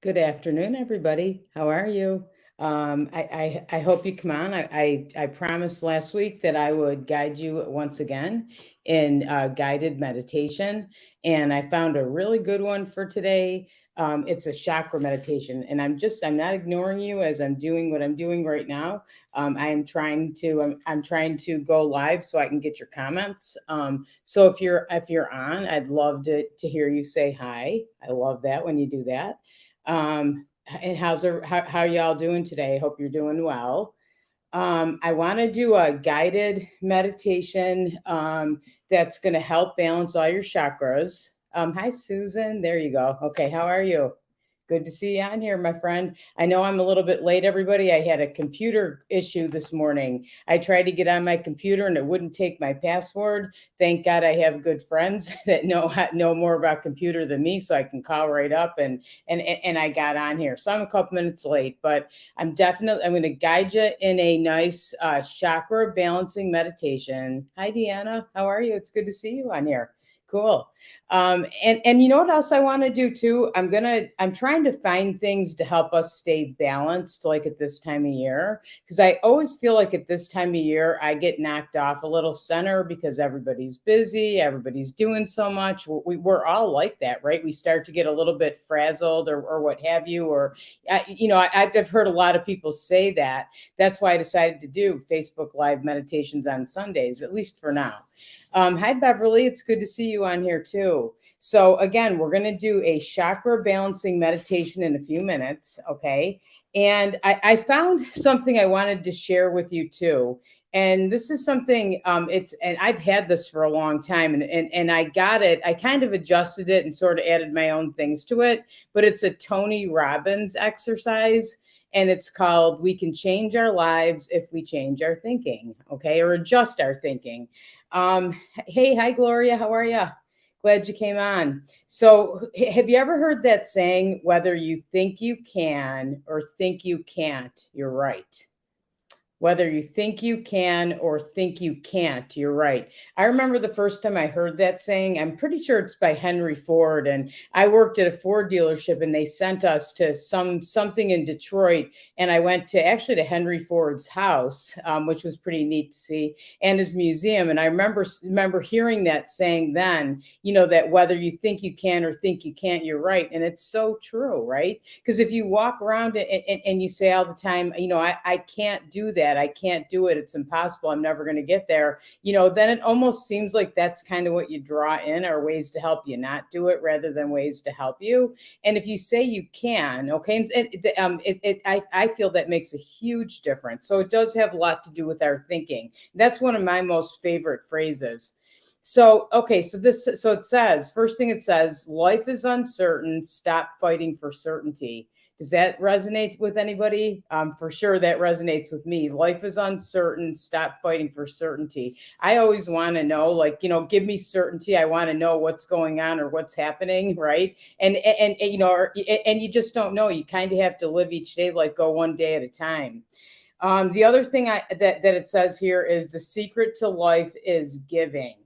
Good afternoon, everybody. How are you? I hope you come on. I promised last week that I would guide you once again in guided meditation, and I found a really good one for today. It's a chakra meditation, and I'm not ignoring you as I'm doing what I'm doing right now. I'm trying to go live so I can get your comments. So if you're on, I'd love to hear you say hi. I love that when you do that. And how y'all doing today? Hope you're doing well. I want to do a guided meditation that's going to help balance all your chakras. Hi, Susan. There you go. Okay, how are you? Good to see you on here, my friend. I know I'm a little bit late, everybody. I had a computer issue this morning. I tried to get on my computer and it wouldn't take my password. Thank God I have good friends that know more about computer than me, so I can call right up and I got on here. So I'm a couple minutes late, but I'm going to guide you in a nice chakra balancing meditation. Hi, Deanna. How are you? It's good to see you on here. Cool. And you know what else I want to do too? I'm trying to find things to help us stay balanced, like at this time of year, because I always feel like at this time of year I get knocked off a little center because everybody's busy, everybody's doing so much. We're all like that, right? We start to get a little bit frazzled or what have you, or I've heard a lot of people say that. That's why I decided to do Facebook Live meditations on Sundays, at least for now. Hi, Beverly. It's good to see you on here too. So again, we're going to do a chakra balancing meditation in a few minutes. Okay. And I found something I wanted to share with you too. And this is something, and I've had this for a long time and I got it. I kind of adjusted it and sort of added my own things to it, but it's a Tony Robbins exercise. And it's called We Can Change Our Lives If We Change Our Thinking, okay, or adjust our thinking. Hey, hi, Gloria. How are you? Glad you came on. So, have you ever heard that saying, whether you think you can or think you can't, you're right? Whether you think you can or think you can't, you're right. I remember the first time I heard that saying. I'm pretty sure it's by Henry Ford, and I worked at a Ford dealership, and they sent us to something in Detroit, and I went to Henry Ford's house, which was pretty neat to see, and his museum. And I remember hearing that saying then, that whether you think you can or think you can't, you're right, and it's so true, right? Because if you walk around and you say all the time, I can't do that. I can't do it. It's impossible. I'm never going to get there. Then it almost seems like that's kind of what you draw in, are ways to help you not do it rather than ways to help you. And if you say you can, okay, I feel that makes a huge difference. So it does have a lot to do with our thinking. That's one of my most favorite phrases. So, okay, so it says, first thing it says, life is uncertain. Stop fighting for certainty. Does that resonate with anybody? For sure, that resonates with me. Life is uncertain. Stop fighting for certainty. I always want to know, give me certainty. I want to know what's going on or what's happening, right? And you just don't know. You kind of have to live each day, go one day at a time. The other thing that it says here is the secret to life is giving.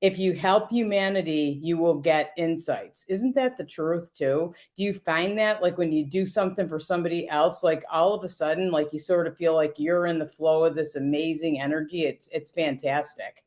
If you help humanity, you will get insights. Isn't that the truth too? Do you find that when you do something for somebody else, all of a sudden, you sort of feel like you're in the flow of this amazing energy? It's fantastic.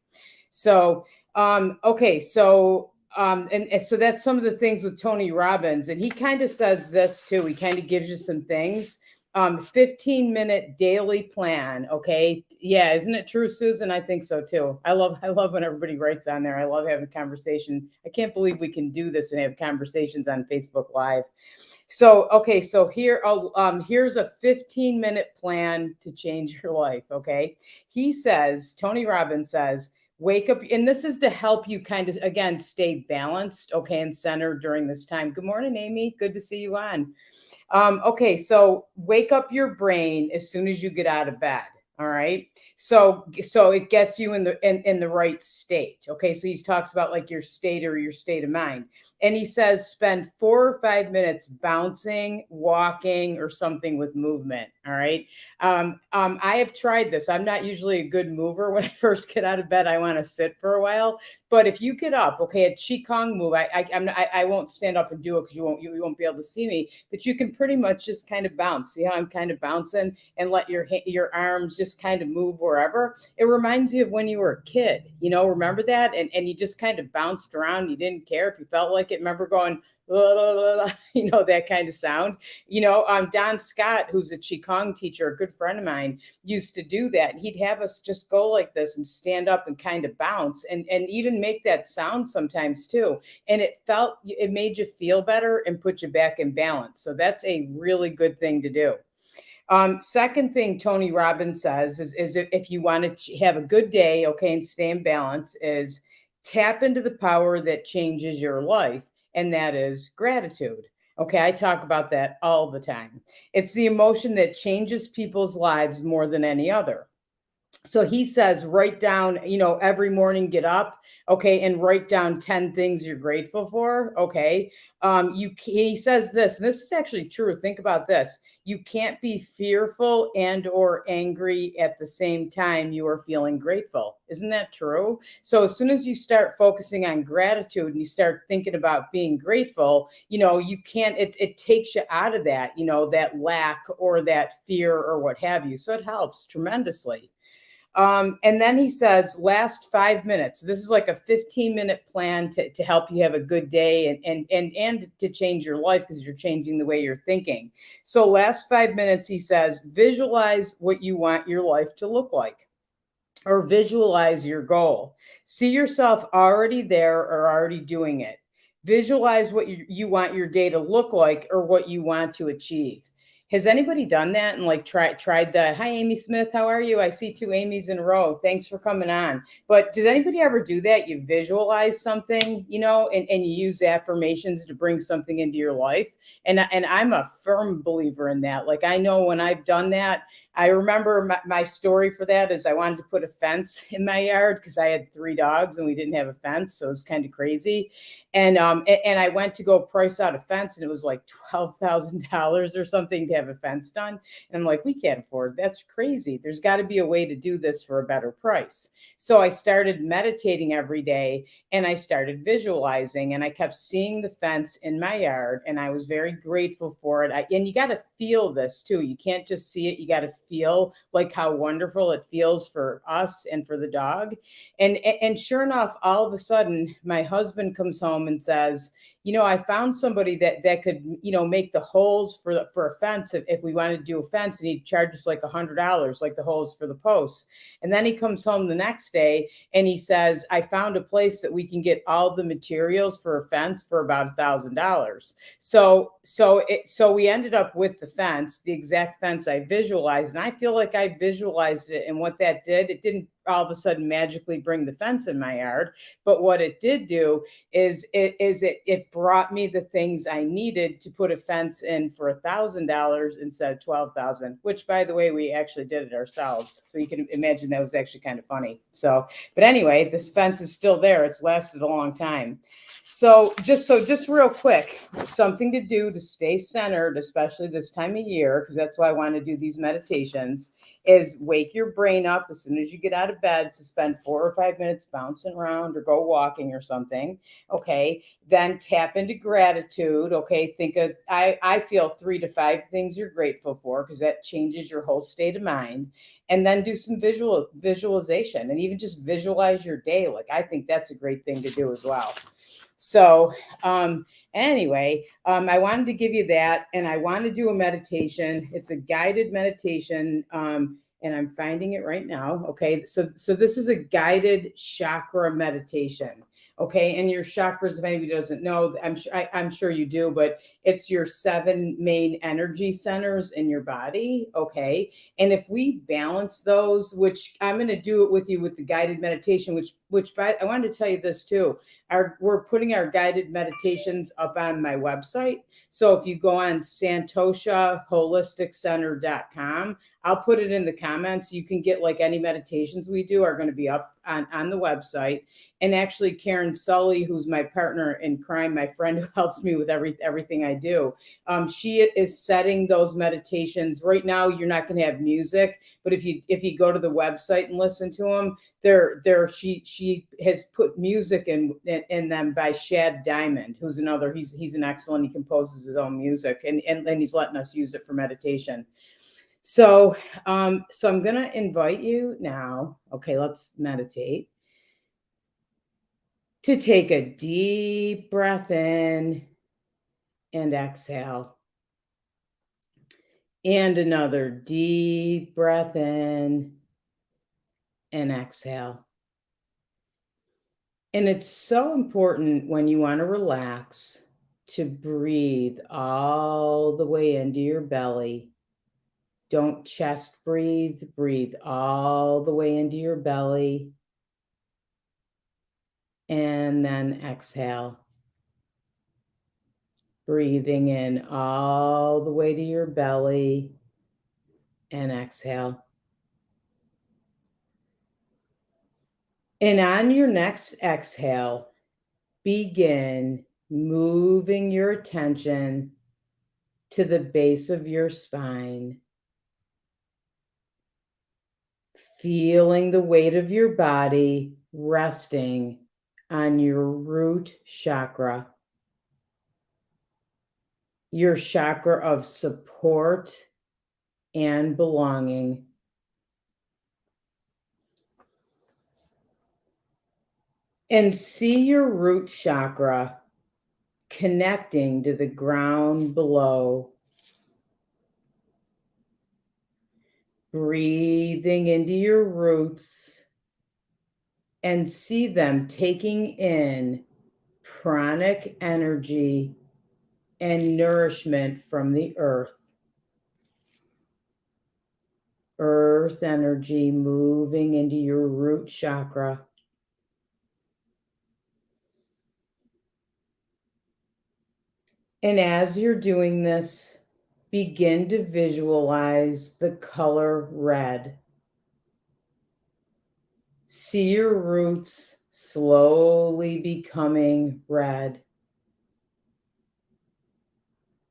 So, okay. So, and so that's some of the things with Tony Robbins. And he kind of says this too. He kind of gives you some things. 15-minute daily plan. Okay. Yeah. Isn't it true, Susan? I think so too. I love when everybody writes on there. I love having conversation. I can't believe we can do this and have conversations on Facebook Live. So, okay. So here's a 15-minute plan to change your life. Okay. Tony Robbins says, wake up. And this is to help you kind of, again, stay balanced. Okay. And centered during this time. Good morning, Amy. Good to see you on. Okay, so wake up your brain as soon as you get out of bed. All right. So it gets you in the right state. Okay. So he talks about your state or your state of mind. And he says, spend 4 or 5 minutes bouncing, walking, or something with movement. All right. I have tried this. I'm not usually a good mover. When I first get out of bed, I want to sit for a while. But if you get up, okay, a Qigong move, I won't stand up and do it because you won't be able to see me. But you can pretty much just kind of bounce. See how I'm kind of bouncing and let your arms just kind of move wherever. It reminds you of when you were a kid. Remember that? And you just kind of bounced around. You didn't care if you felt like it. Remember going, that kind of sound. Don Scott, who's a Qigong teacher, a good friend of mine, used to do that. And he'd have us just go like this and stand up and kind of bounce and even make that sound sometimes too. And it made you feel better and put you back in balance. So that's a really good thing to do. Second thing Tony Robbins says is if you want to have a good day, okay, and stay in balance, is tap into the power that changes your life. And that is gratitude. Okay, I talk about that all the time. It's the emotion that changes people's lives more than any other. So he says, write down, every morning, get up, okay, and write down 10 things you're grateful for, okay. He says this, and this is actually true. Think about this. You can't be fearful and or angry at the same time you are feeling grateful. Isn't that true? So as soon as you start focusing on gratitude and you start thinking about being grateful, you can't, it takes you out of that, that lack or that fear or what have you. So it helps tremendously. And then he says, last 5 minutes. This is like a 15-minute plan to help you have a good day and to change your life because you're changing the way you're thinking. So last 5 minutes, he says, visualize what you want your life to look like, or visualize your goal. See yourself already there or already doing it. Visualize what you want your day to look like or what you want to achieve. Has anybody done that and tried the, hi, Amy Smith, how are you? I see 2 Amy's in a row. Thanks for coming on. But does anybody ever do that? You visualize something, and you use affirmations to bring something into your life. And I'm a firm believer in that. Like, I know when I've done that, I remember my story for that is I wanted to put a fence in my yard because I had 3 dogs and we didn't have a fence. So it was kind of crazy. And I went to go price out a fence and it was like $12,000 or something to have a fence done. And I'm like, we can't afford, that's crazy. There's got to be a way to do this for a better price. So I started meditating every day and I started visualizing and I kept seeing the fence in my yard and I was very grateful for it. And you got to feel this too. You can't just see it. You got to feel like how wonderful it feels for us and for the dog. And sure enough, all of a sudden, my husband comes home and says, I found somebody that could, make the holes for a fence if we wanted to do a fence, and he'd charge us like $100, like the holes for the posts. And then he comes home the next day and he says, I found a place that we can get all the materials for a fence for about $1,000. So we ended up with the fence, the exact fence I visualized, and I feel like I visualized it. And what that did, it didn't all of a sudden magically bring the fence in my yard. But what it did do is it brought me the things I needed to put a fence in for $1,000 instead of $12,000, which, by the way, we actually did it ourselves. So you can imagine that was actually kind of funny. So, but anyway, this fence is still there. It's lasted a long time. So just real quick, something to do to stay centered, especially this time of year, because that's why I want to do these meditations, is wake your brain up as soon as you get out of bed. So spend 4 or 5 minutes bouncing around or go walking or something. Okay. Then tap into gratitude. Okay. Think of, I feel 3 to 5 things you're grateful for, because that changes your whole state of mind. And then do some visualization and even just visualize your day. Like, I think that's a great thing to do as well. So anyway, I wanted to give you that, and I want to do a meditation. It's a guided meditation, and I'm finding it right now. Okay, so this is a guided chakra meditation. Okay, and your chakras, if anybody doesn't know, I'm sure you do, but it's your 7 main energy centers in your body. Okay, and if we balance those, which I'm going to do it with you with the guided meditation, which I wanted to tell you this too. We're putting our guided meditations up on my website. So if you go on santoshaholisticcenter.com, I'll put it in the comments. You can get, like, any meditations we do are going to be up on the website. And actually, Karen Sully, who's my partner in crime, my friend who helps me with everything I do, she is setting those meditations. Right now, you're not going to have music, but if you go to the website and listen to them, she has put music in them by Shad Diamond, who's another. He's an excellent. He composes his own music, and he's letting us use it for meditation. So I'm going to invite you now. Okay, let's meditate. To take a deep breath in and exhale. And another deep breath in and exhale. And it's so important when you want to relax to breathe all the way into your belly. Don't chest breathe. Breathe all the way into your belly. And then exhale. Breathing in all the way to your belly and exhale. And on your next exhale, begin moving your attention to the base of your spine. Feeling the weight of your body resting on your root chakra. Your chakra of support and belonging. And see your root chakra connecting to the ground below. Breathing into your roots and see them taking in pranic energy and nourishment from the earth. Earth energy moving into your root chakra. And as you're doing this, begin to visualize the color red. See your roots slowly becoming red,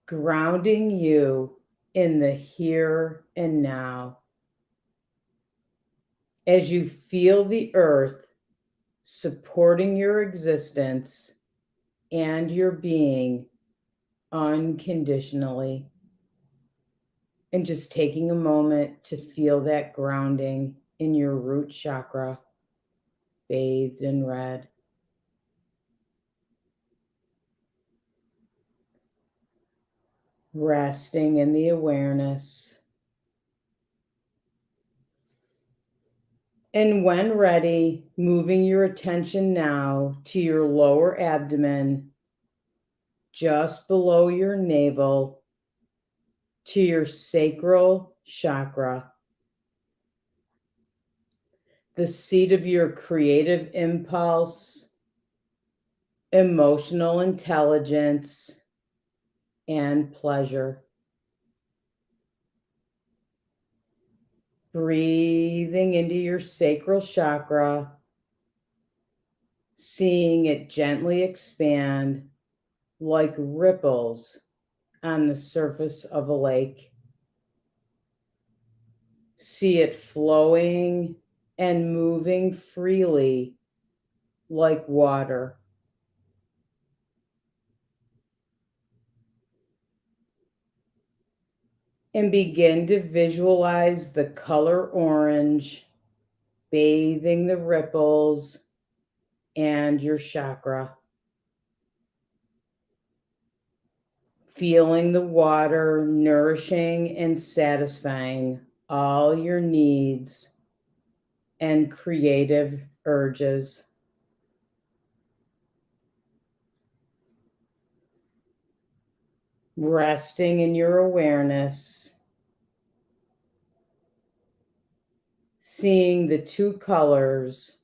grounding you in the here and now. As you feel the earth supporting your existence and your being unconditionally. And just taking a moment to feel that grounding in your root chakra, bathed in red. Resting in the awareness. And when ready, moving your attention now to your lower abdomen, just below your navel, to your sacral chakra, the seat of your creative impulse, emotional intelligence, and pleasure. Breathing into your sacral chakra, seeing it gently expand like ripples on the surface of a lake. See it flowing and moving freely like water. And begin to visualize the color orange bathing the ripples and your chakra. Feeling the water nourishing and satisfying all your needs and creative urges. Resting in your awareness, seeing the two colors,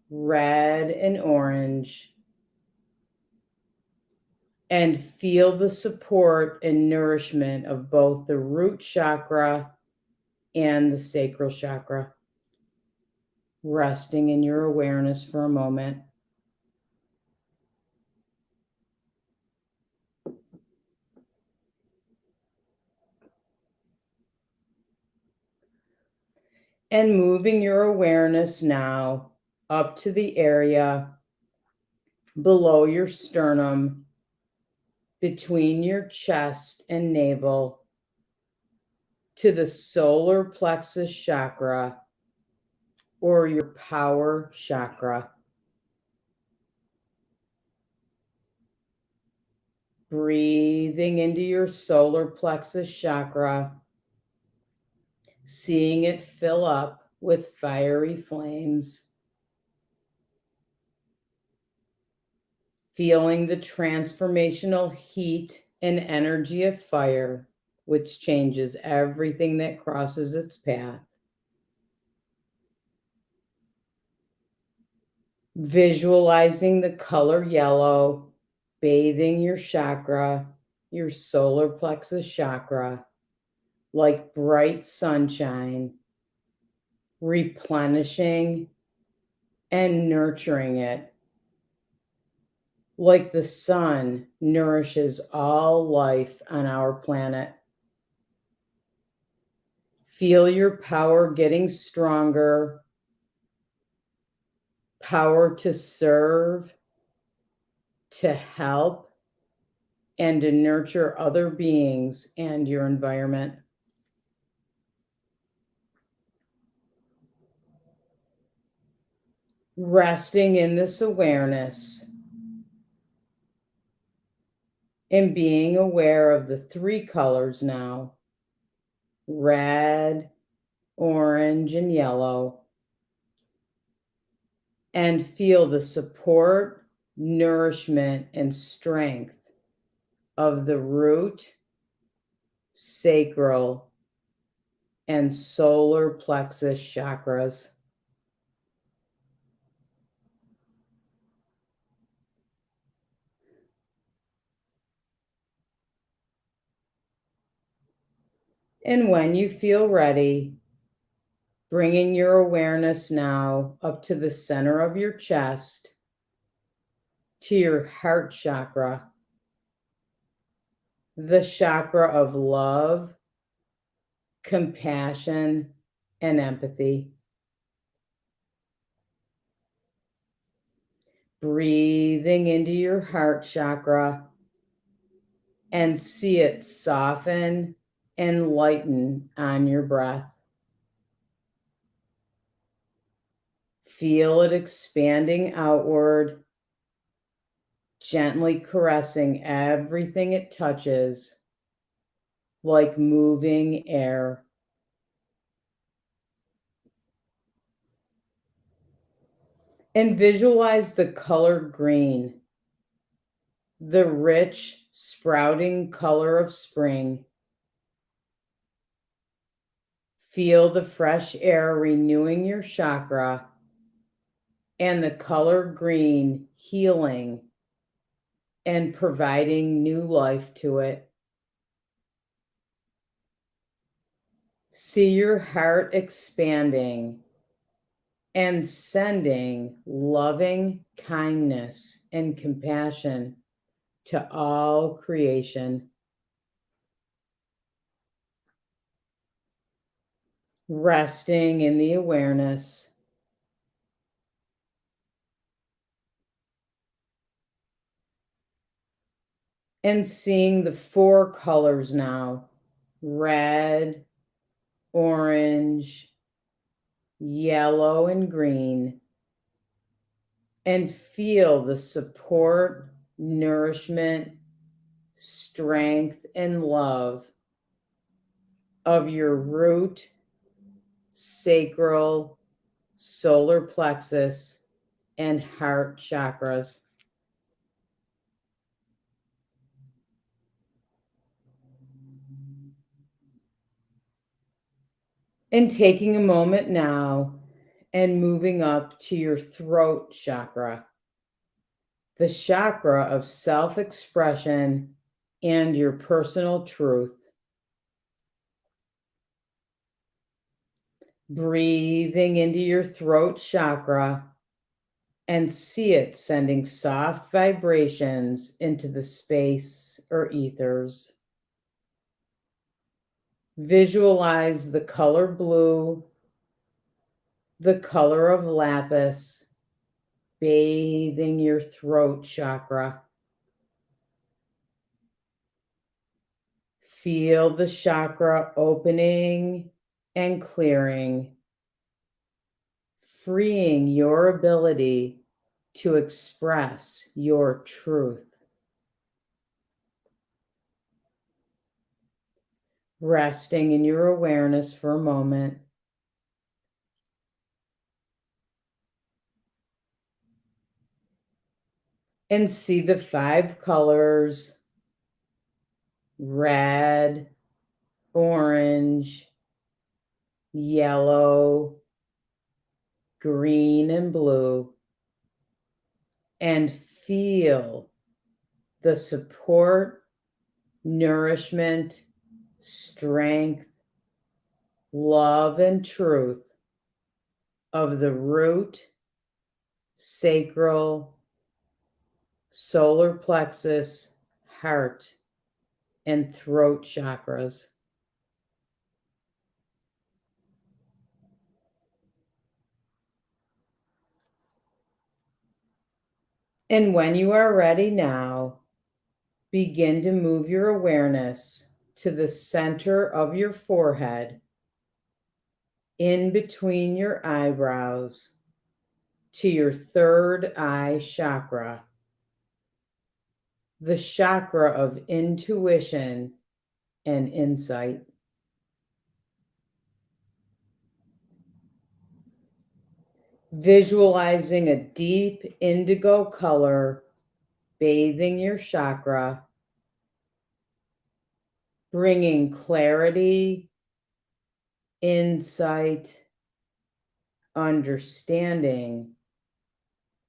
red and orange, and feel the support and nourishment of both the root chakra and the sacral chakra. resting in your awareness for a moment. And moving your awareness now up to the area below your sternum, between your chest and navel, to the solar plexus chakra, or your power chakra. Breathing into your solar plexus chakra, seeing it fill up with fiery flames. Feeling the transformational heat and energy of fire, which changes everything that crosses its path. Visualizing the color yellow bathing your chakra, your solar plexus chakra, like bright sunshine, replenishing and nurturing it, like the sun nourishes all life on our planet. Feel your power getting stronger, power to serve, to help, and to nurture other beings and your environment. Resting in this awareness and being aware of the three colors now: red, orange, and yellow. And feel the support, nourishment, and strength of the root, sacral, and solar plexus chakras. And when you feel ready, bringing your awareness now up to the center of your chest, to your heart chakra, the chakra of love, compassion, and empathy. Breathing into your heart chakra and see it soften and lighten on your breath. Feel it expanding outward, gently caressing everything it touches, like moving air. And visualize the color green, the rich, sprouting color of spring. Feel the fresh air renewing your chakra, and the color green healing and providing new life to it. See your heart expanding and sending loving kindness and compassion to all creation. Resting in the awareness and seeing the four colors now: red, orange, yellow, and green. And feel the support, nourishment, strength, and love of your root, sacral, solar plexus, and heart chakras. And taking a moment now and moving up to your throat chakra, the chakra of self-expression and your personal truth. Breathing into your throat chakra and see it sending soft vibrations into the space or ethers. Visualize the color blue, the color of lapis, bathing your throat chakra. Feel the chakra opening and clearing, freeing your ability to express your truth. Resting in your awareness for a moment. And see the 5 colors: red, orange, yellow, green, and blue. And feel the support, nourishment, strength, love, and truth of the root, sacral, solar plexus, heart, and throat chakras. And when you are ready now, begin to move your awareness to the center of your forehead, in between your eyebrows, to your third eye chakra, the chakra of intuition and insight. Visualizing a deep indigo color bathing your chakra, bringing clarity, insight, understanding,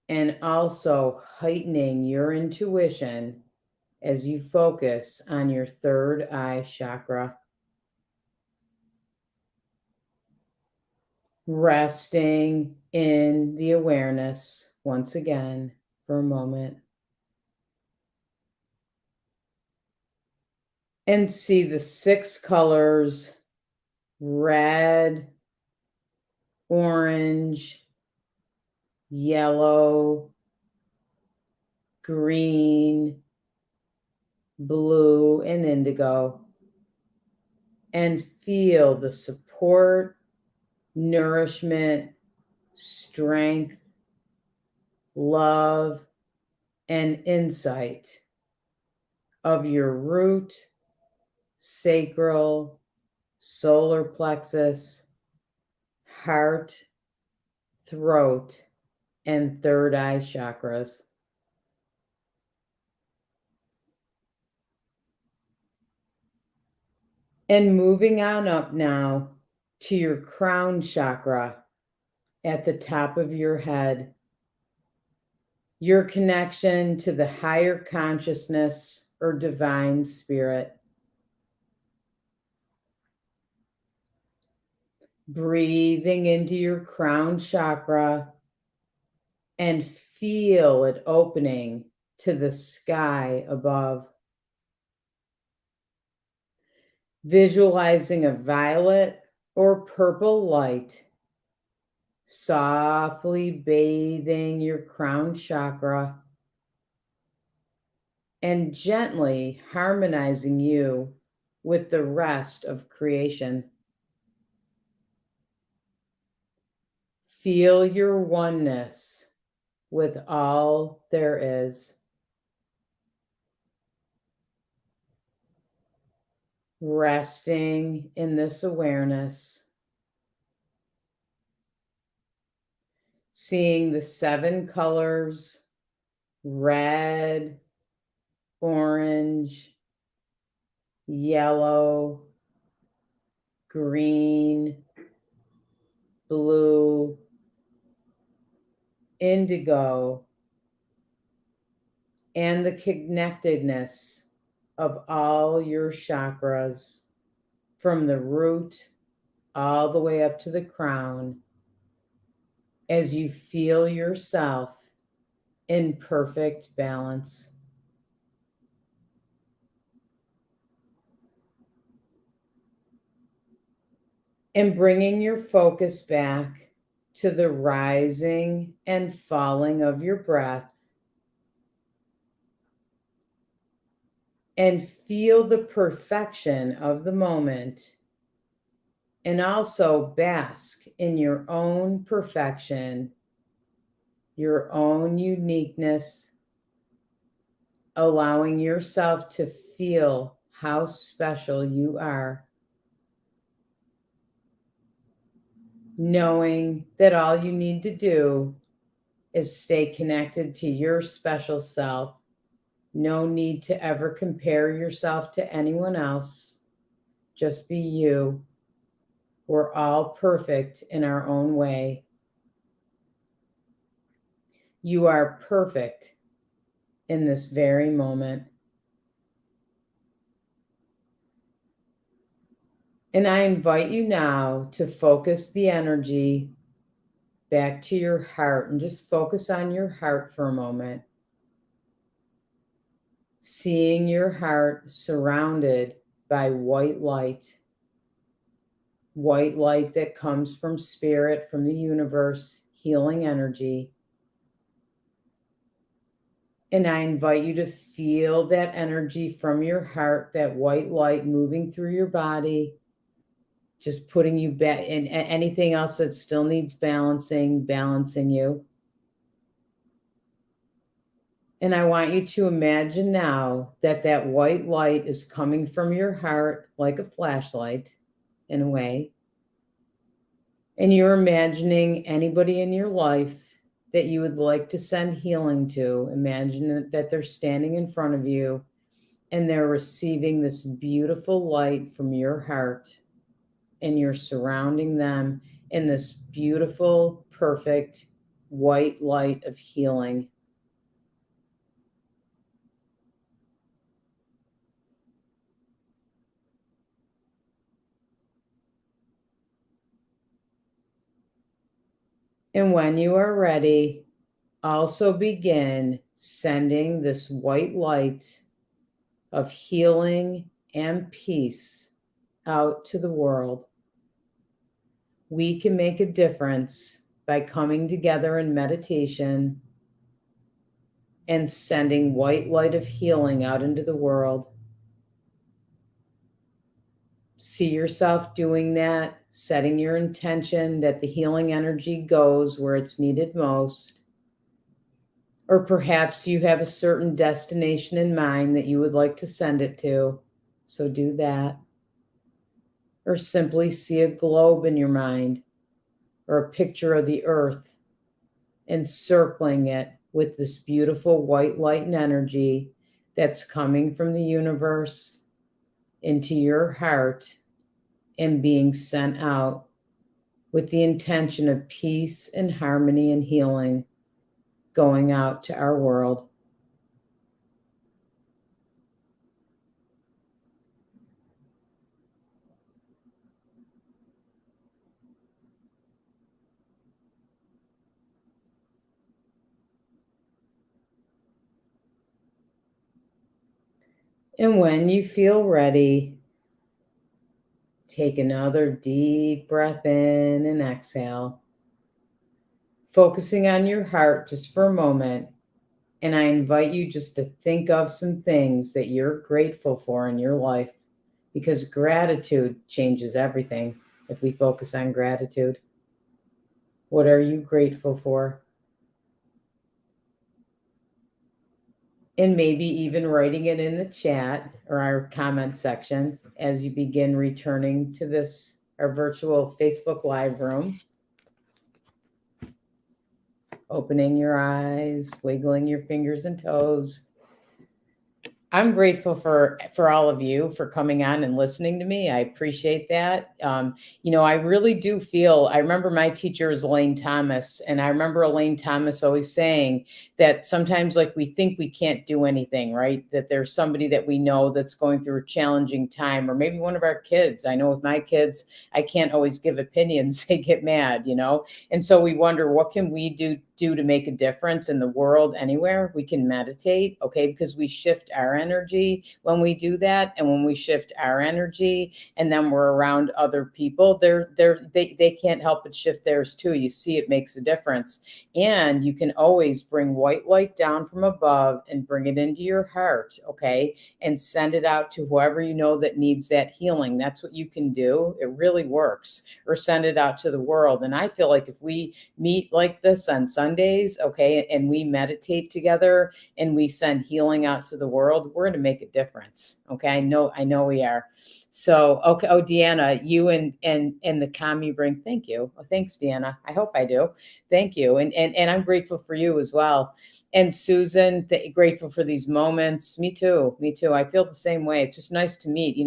and also heightening your intuition as you focus on your third eye chakra. Resting in the awareness once again for a moment. And see the 6 colors: red, orange, yellow, green, blue, and indigo. And feel the support, nourishment, strength, love, and insight of your root, sacral, solar plexus, heart, throat, and third eye chakras. And moving on up now to your crown chakra at the top of your head, your connection to the higher consciousness or divine spirit. Breathing into your crown chakra and feel it opening to the sky above. Visualizing a violet or purple light softly bathing your crown chakra and gently harmonizing you with the rest of creation. Feel your oneness with all there is. Resting in this awareness, seeing the 7 colors: red, orange, yellow, green, blue, indigo, and the connectedness of all your chakras from the root all the way up to the crown as you feel yourself in perfect balance. And bringing your focus back to the rising and falling of your breath. And feel the perfection of the moment. And also bask in your own perfection, your own uniqueness, allowing yourself to feel how special you are. Knowing that all you need to do is stay connected to your special self. No need to ever compare yourself to anyone else. Just be you. We're all perfect in our own way. You are perfect in this very moment. And I invite you now to focus the energy back to your heart and just focus on your heart for a moment. Seeing your heart surrounded by white light that comes from spirit, from the universe, healing energy. And I invite you to feel that energy from your heart, that white light moving through your body, just putting you back in anything else that still needs balancing you. And I want you to imagine now that that white light is coming from your heart like a flashlight in a way. And you're imagining anybody in your life that you would like to send healing to. Imagine that they're standing in front of you and they're receiving this beautiful light from your heart. And you're surrounding them in this beautiful, perfect white light of healing. And when you are ready, also begin sending this white light of healing and peace out to the world. We can make a difference by coming together in meditation and sending white light of healing out into the world. See yourself doing that, setting your intention that the healing energy goes where it's needed most. Or perhaps you have a certain destination in mind that you would like to send it to, so do that. Or simply see a globe in your mind or a picture of the earth, encircling it with this beautiful white light and energy that's coming from the universe into your heart and being sent out with the intention of peace and harmony and healing going out to our world. And when you feel ready, take another deep breath in and exhale, focusing on your heart just for a moment. And I invite you just to think of some things that you're grateful for in your life, because gratitude changes everything if we focus on gratitude. What are you grateful for? And maybe even writing it in the chat or our comment section as you begin returning to this, our virtual Facebook Live room. Opening your eyes, wiggling your fingers and toes. I'm grateful for all of you for coming on and listening to me. I appreciate that. I really do feel. I remember my teacher is Elaine Thomas, and I remember Elaine Thomas always saying that sometimes, like, we think we can't do anything, right? That there's somebody that we know that's going through a challenging time, or maybe one of our kids. I know with my kids, I can't always give opinions; they get mad, and so we wonder, what can we do to make a difference in the world anywhere? We can meditate, okay, because we shift our energy when we do that. And when we shift our energy and then we're around other people, they can't help but shift theirs too. You see, it makes a difference. And you can always bring white light down from above and bring it into your heart, okay, and send it out to whoever you know that needs that healing. That's what you can do. It really works. Or send it out to the world. And I feel like if we meet like this on Sundays, okay, and we meditate together and we send healing out to the world, we're going to make a difference. Okay, I know we are. So, okay. Oh, Deanna, you and the calm you bring. Thank you. Oh, thanks, Deanna. I hope I do. Thank you. And I'm grateful for you as well. And Susan, grateful for these moments. Me too. Me too. I feel the same way. It's just nice to meet.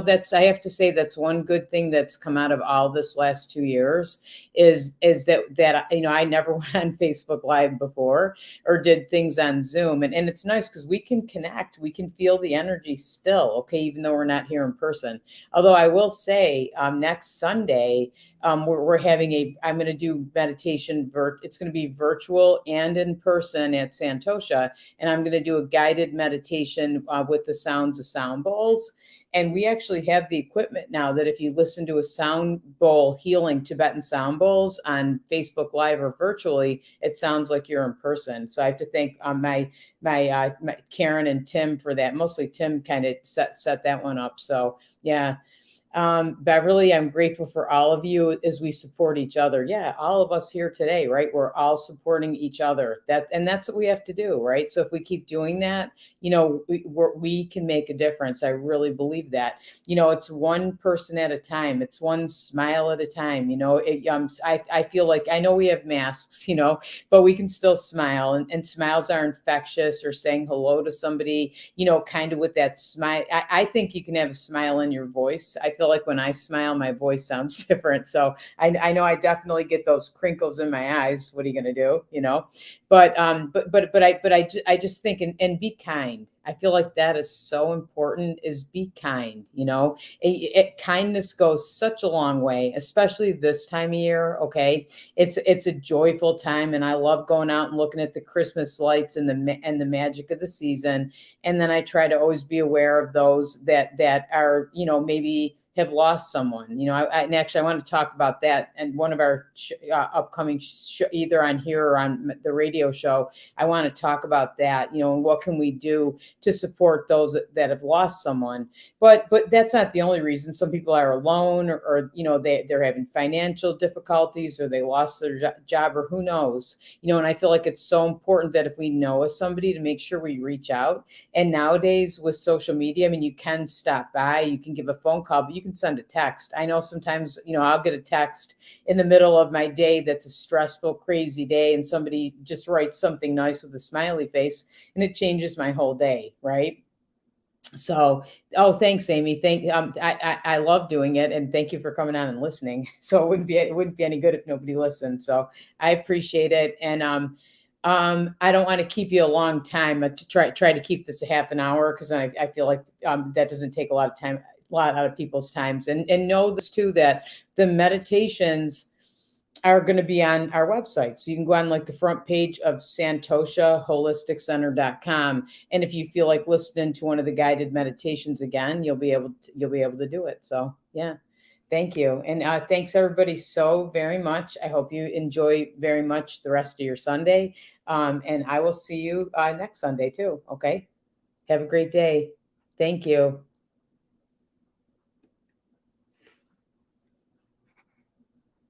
That's, I have to say, that's one good thing that's come out of all this last 2 years is that I never went on Facebook Live before or did things on Zoom, and it's nice because we can connect. We can feel the energy still, okay, even though we're not here in person. Although I will say, next Sunday, we're having I'm going to do meditation. It's going to be virtual and in person at Santosha, and I'm going to do a guided meditation with the sounds of sound bowls. And we actually have the equipment now that if you listen to a sound bowl healing Tibetan sound bowls on Facebook Live or virtually, it sounds like you're in person. So I have to thank my Karen and Tim for that. Mostly Tim kind of set that one up. So yeah. Beverly, I'm grateful for all of you as we support each other. Yeah, all of us here today, right? We're all supporting each other. That's what we have to do, right? So if we keep doing that, we can make a difference. I really believe that. It's one person at a time. It's one smile at a time. I feel like, I know we have masks, but we can still smile, and smiles are infectious. Or saying hello to somebody, kind of with that smile. I think you can have a smile in your voice. I feel like when I smile, my voice sounds different. So I know I definitely get those crinkles in my eyes. What are you going to do? I just think, and be kind. I feel like that is so important, is be kind. Kindness goes such a long way, especially this time of year. Okay. It's a joyful time. And I love going out and looking at the Christmas lights and the magic of the season. And then I try to always be aware of those that are, maybe have lost someone. And actually I want to talk about that. And one of our upcoming either on here or on the radio show, I want to talk about that, and what can we do to support those that have lost someone. But that's not the only reason. Some people are alone, or they're having financial difficulties, or they lost their job, or who knows, and I feel like it's so important that if we know of somebody, to make sure we reach out. And nowadays with social media, I mean, you can stop by, you can give a phone call, but you can send a text. I know sometimes, I'll get a text in the middle of my day that's a stressful, crazy day, and somebody just writes something nice with a smiley face, and it changes my whole day, right? So, oh, thanks, Amy. I love doing it, and thank you for coming on and listening. So it wouldn't be any good if nobody listened. So I appreciate it, and I don't want to keep you a long time. To try to keep this a half an hour, because I feel like that doesn't take a lot of time, a lot out of people's times. And know this too, that the meditations are going to be on our website. So you can go on like the front page of santoshaholistic.center.com. And if you feel like listening to one of the guided meditations again, you'll be able to do it. So yeah, thank you. And thanks everybody so very much. I hope you enjoy very much the rest of your Sunday. And I will see you next Sunday too. Okay. Have a great day. Thank you.